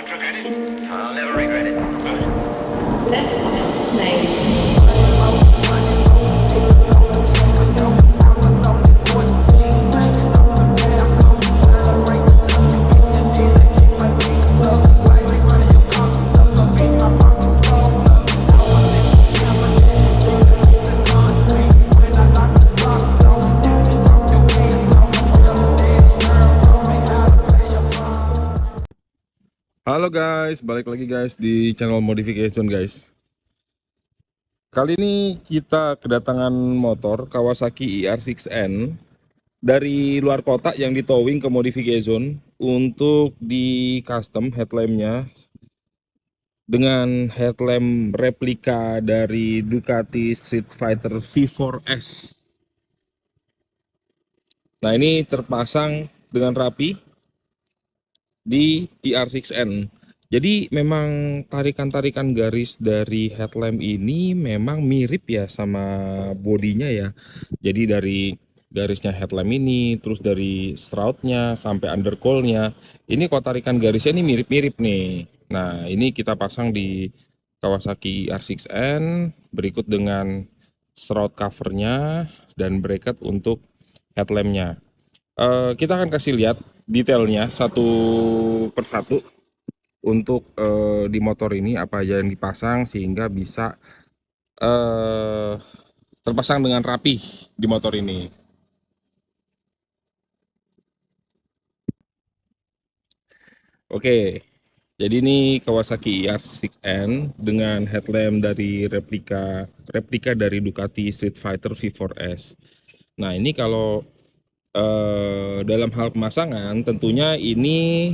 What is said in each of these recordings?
Won't regret it. I'll never regret it. Let's play. Halo guys, balik lagi guys di channel Modification guys. Kali ini kita kedatangan motor Kawasaki ER6N dari luar kota yang ditowing ke Modification untuk di custom headlampnya dengan headlamp replika dari Ducati Street Fighter V4S. Nah, ini terpasang dengan rapi di ER6N. Jadi memang tarikan-tarikan garis dari headlamp ini memang mirip ya sama bodinya ya. Jadi dari garisnya headlamp ini, terus dari shroudnya sampai undercoilnya, ini kok tarikan garisnya ini mirip-mirip nih. Nah, ini kita pasang di Kawasaki ER6N berikut dengan shroud covernya dan bracket untuk headlampnya. Kita akan kasih lihat detailnya satu persatu untuk di motor ini apa aja yang dipasang sehingga bisa terpasang dengan rapi di motor ini. Oke, jadi ini Kawasaki ER6N dengan headlamp dari replika dari Ducati Street Fighter V4S. Nah, ini kalau dalam hal pemasangan tentunya ini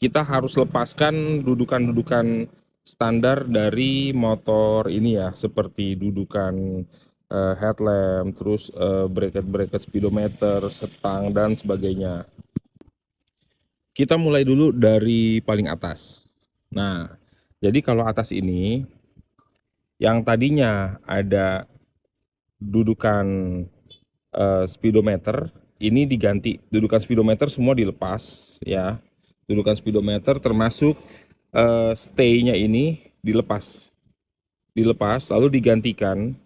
kita harus lepaskan dudukan-dudukan standar dari motor ini ya, seperti dudukan headlamp, terus bracket-bracket speedometer, setang dan sebagainya. Kita mulai dulu dari paling atas. Nah, jadi kalau atas ini yang tadinya ada dudukan speedometer ini diganti, dudukan speedometer semua dilepas ya. Dudukan speedometer termasuk stay-nya ini dilepas lalu digantikan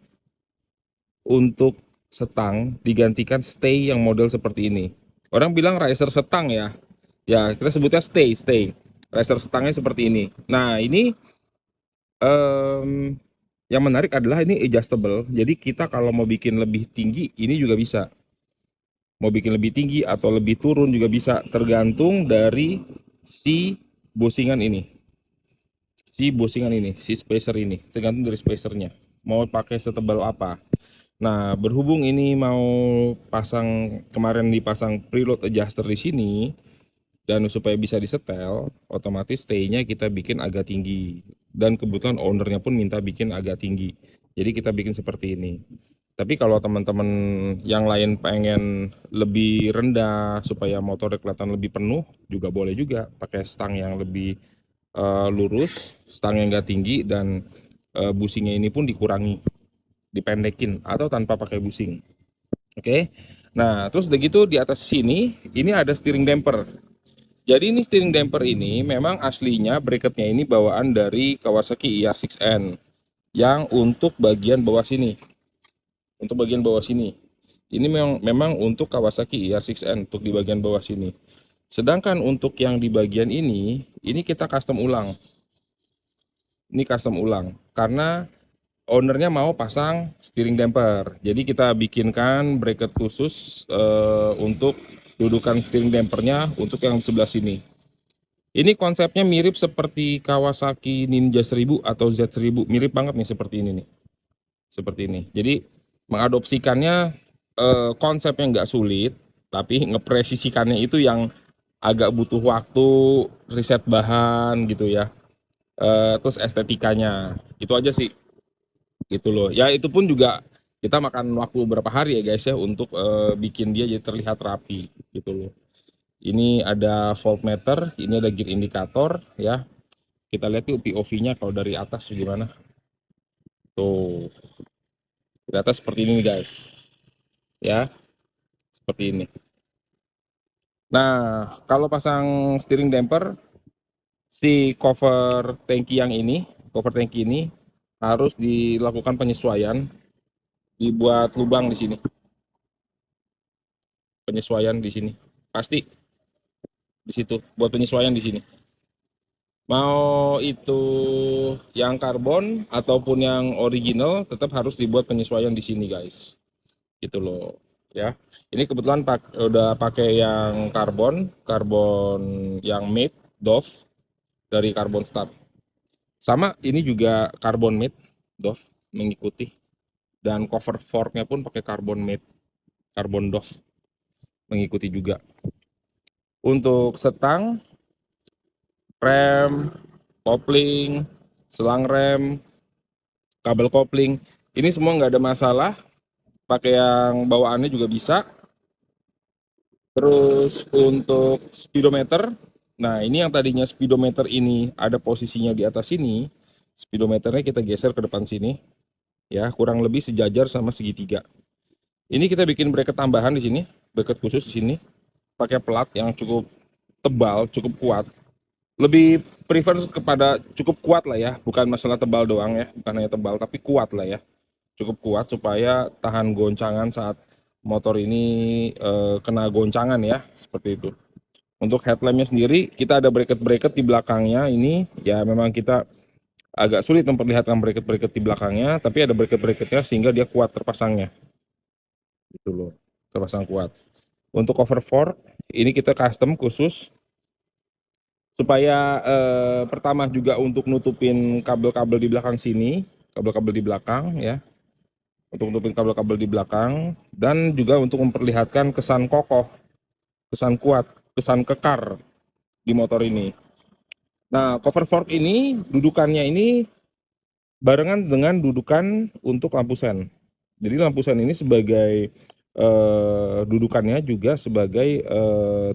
untuk setang, digantikan stay yang model seperti ini. Orang bilang riser setang ya, kita sebutnya stay riser setangnya seperti ini. Nah, ini yang menarik adalah ini adjustable, jadi kita kalau mau bikin lebih tinggi ini juga bisa, mau bikin lebih tinggi atau lebih turun juga bisa, tergantung dari si bosingan ini, si spacer ini, tergantung dari spacernya mau pakai setebal apa. Nah, berhubung ini mau pasang, kemarin dipasang preload adjuster di sini dan supaya bisa disetel, otomatis stay-nya kita bikin agak tinggi dan kebetulan ownernya pun minta bikin agak tinggi, jadi kita bikin seperti ini. Tapi kalau teman-teman yang lain pengen lebih rendah supaya motornya kelihatan lebih penuh, juga boleh juga pakai stang yang lebih lurus, stang yang nggak tinggi, dan busingnya ini pun dikurangi, dipendekin atau tanpa pakai busing. Oke. Nah, terus udah gitu di atas sini ini ada steering damper. Jadi ini steering damper ini memang aslinya bracketnya ini bawaan dari Kawasaki ER6N yang untuk bagian bawah sini. Untuk bagian bawah sini. Ini memang untuk Kawasaki ER6N untuk di bagian bawah sini. Sedangkan untuk yang di bagian ini kita custom ulang. Ini custom ulang karena ownernya mau pasang steering damper. Jadi kita bikinkan bracket khusus untuk dudukan steering dampernya untuk yang sebelah sini. Ini konsepnya mirip seperti Kawasaki Ninja 1000 atau Z1000, mirip banget nih seperti ini nih. Seperti ini. Jadi mengadopsikannya konsepnya nggak sulit, tapi ngepresisikannya itu yang agak butuh waktu, riset bahan gitu ya. Terus estetikanya, itu aja sih, gitu loh. Ya itu pun juga kita makan waktu beberapa hari ya guys ya untuk bikin dia jadi terlihat rapi gitu loh. Ini ada voltmeter, ini ada gear indikator ya. Kita lihat yuk POV-nya kalau dari atas gimana. Tuh, dari atas seperti ini guys. Ya, seperti ini. Nah, kalau pasang steering damper si cover tangki ini harus dilakukan penyesuaian, dibuat lubang di sini, penyesuaian di sini. Pasti di situ buat penyesuaian di sini. Mau itu yang karbon ataupun yang original tetap harus dibuat penyesuaian di sini, guys. Gitu loh, ya. Ini kebetulan udah pakai yang karbon yang made Dove dari Carbon Start. Sama ini juga carbon made Dove mengikuti, dan cover forknya pun pakai carbon made carbon Dove mengikuti juga. Untuk setang, rem, kopling, selang rem, kabel kopling, ini semua nggak ada masalah. Pakai yang bawaannya juga bisa. Terus untuk speedometer, nah ini yang tadinya speedometer ini ada posisinya di atas sini, speedometernya kita geser ke depan sini, ya kurang lebih sejajar sama segitiga. Ini kita bikin bracket tambahan di sini, bracket khusus di sini, pakai plat yang cukup tebal, cukup kuat. Lebih prefer kepada cukup kuat lah ya, bukan masalah tebal doang ya, bukan hanya tebal tapi kuat lah ya, cukup kuat supaya tahan goncangan saat motor ini kena goncangan ya, seperti itu. Untuk headlampnya sendiri kita ada bracket-bracket di belakangnya ini, ya memang kita agak sulit memperlihatkan bracket-bracket di belakangnya, tapi ada bracket-bracketnya sehingga dia kuat terpasangnya, gitu loh, terpasang kuat. Untuk cover fork ini kita custom khusus supaya pertama juga untuk nutupin kabel-kabel di belakang sini, kabel-kabel di belakang ya, untuk nutupin kabel-kabel di belakang, dan juga untuk memperlihatkan kesan kokoh, kesan kuat, kesan kekar di motor ini. Nah, cover fork ini dudukannya ini barengan dengan dudukan untuk lampu sen. Jadi lampu sen ini sebagai dudukannya juga sebagai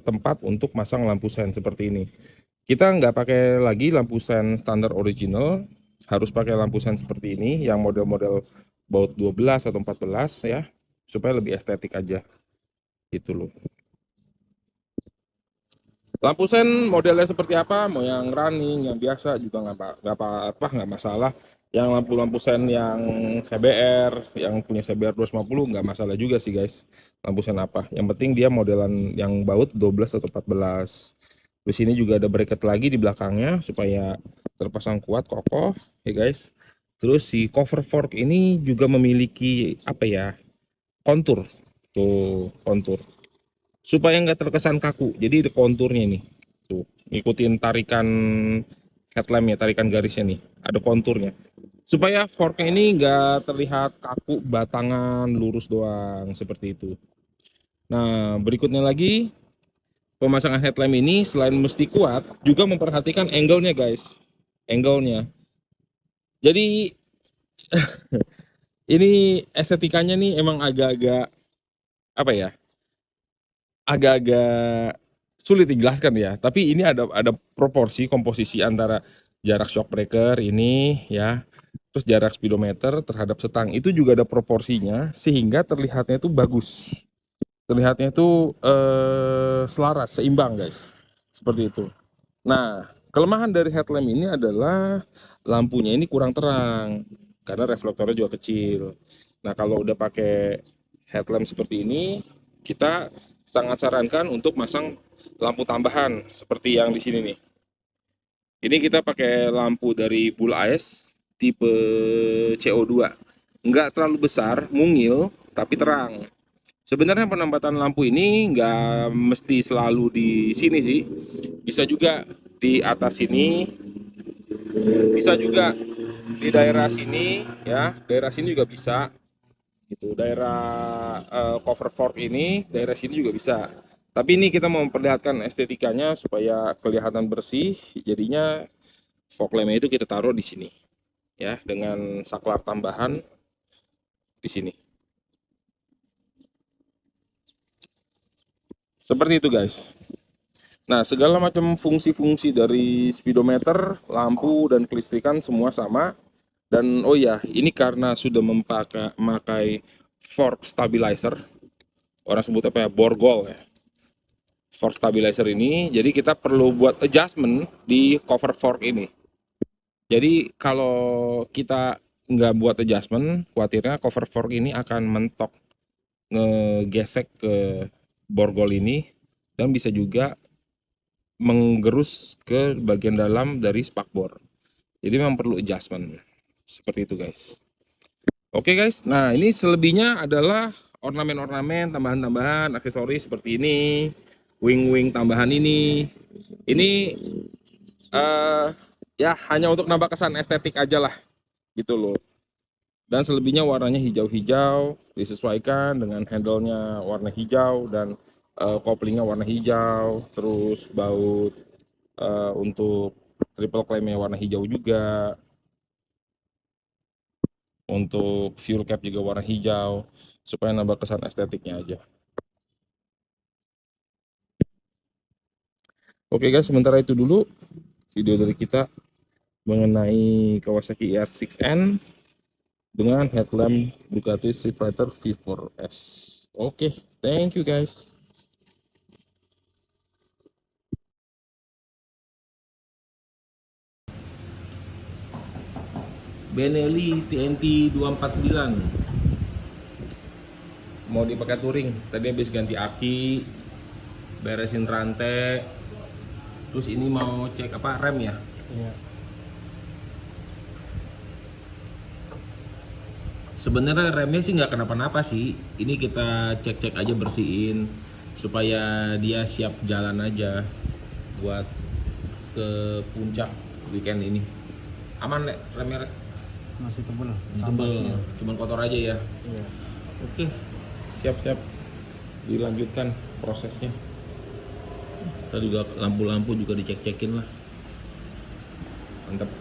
tempat untuk masang lampu sen seperti ini. Kita nggak pakai lagi lampu sen standar original, harus pakai lampu sen seperti ini yang model-model baut 12 atau 14 ya, supaya lebih estetik aja gitu loh. Lampu sen modelnya seperti apa, mau yang running, yang biasa juga nggak apa-apa, nggak masalah. Yang lampu-lampu sen yang CBR, yang punya CBR 250 nggak masalah juga sih guys. Lampu sen apa, yang penting dia modelan yang baut 12 atau 14. Di sini juga ada bracket lagi di belakangnya supaya terpasang kuat, kokoh ya guys. Terus si cover fork ini juga memiliki apa ya, kontur. Tuh, kontur supaya nggak terkesan kaku. Jadi ada konturnya nih. Tuh, ngikutin tarikan headlamp ya, tarikan garisnya nih. Ada konturnya. Supaya forknya ini nggak terlihat kaku, batangan, lurus doang, seperti itu. Nah, berikutnya lagi, pemasangan headlamp ini selain mesti kuat, juga memperhatikan angle-nya guys. Angle-nya. Jadi, ini estetikanya nih emang agak-agak, apa ya, agak-agak sulit dijelaskan ya, tapi ini ada proporsi komposisi antara jarak shock breaker ini ya, terus jarak speedometer terhadap setang itu juga ada proporsinya sehingga terlihatnya itu bagus, terlihatnya itu selaras, seimbang guys, seperti itu. Nah, kelemahan dari headlamp ini adalah lampunya ini kurang terang karena reflektornya juga kecil. Nah, kalau udah pakai headlamp seperti ini, kita sangat sarankan untuk masang lampu tambahan seperti yang di sini nih. Ini kita pakai lampu dari Bull AS tipe CO2. Nggak terlalu besar, mungil, tapi terang. Sebenarnya penempatan lampu ini nggak mesti selalu di sini sih. Bisa juga di atas sini, bisa juga di daerah sini ya, daerah sini juga bisa. Gitu, daerah cover fork ini, daerah sini juga bisa. Tapi ini kita mau memperlihatkan estetikanya supaya kelihatan bersih, jadinya fog lamp itu kita taruh di sini ya, dengan saklar tambahan di sini. Seperti itu guys. Nah, segala macam fungsi-fungsi dari speedometer, lampu, dan kelistrikan semua sama. Dan oh ya, ini karena sudah memakai fork stabilizer, orang sebut apa ya, borgol ya. fork stabilizer ini. Jadi kita perlu buat adjustment di cover fork ini. Jadi kalau kita nggak buat adjustment, khawatirnya cover fork ini akan mentok, ngegesek ke borgol ini, dan bisa juga menggerus ke bagian dalam dari spakbor. Jadi memang perlu adjustment. Seperti itu guys. Oke guys, nah ini selebihnya adalah ornamen-ornamen, tambahan-tambahan, aksesoris seperti ini, wing-wing tambahan ini. Ini ya hanya untuk nambah kesan estetik aja lah, gitu loh. Dan selebihnya warnanya hijau-hijau, disesuaikan dengan handle-nya warna hijau dan koplingnya warna hijau, terus baut untuk triple clamp-nya warna hijau juga. Untuk fuel cap juga warna hijau, supaya nambah kesan estetiknya aja. Oke guys, sementara itu dulu video dari kita mengenai Kawasaki ER6N dengan headlamp Ducati Street Fighter V4S. Oke, thank you guys. Benelli TNT 249 mau dipakai touring. Tadi habis ganti aki, beresin rantai, terus ini mau cek apa, rem ya. Iya. Sebenarnya remnya sih nggak kenapa-napa sih. Ini kita cek-cek aja, bersihin supaya dia siap jalan aja buat ke puncak weekend ini. Aman Lek, remnya Lek? Masih tebel. Tebel, cuman kotor aja ya. Iya. Oke, siap-siap dilanjutkan prosesnya. Kita juga lampu-lampu juga dicek-cekin lah. Mantap.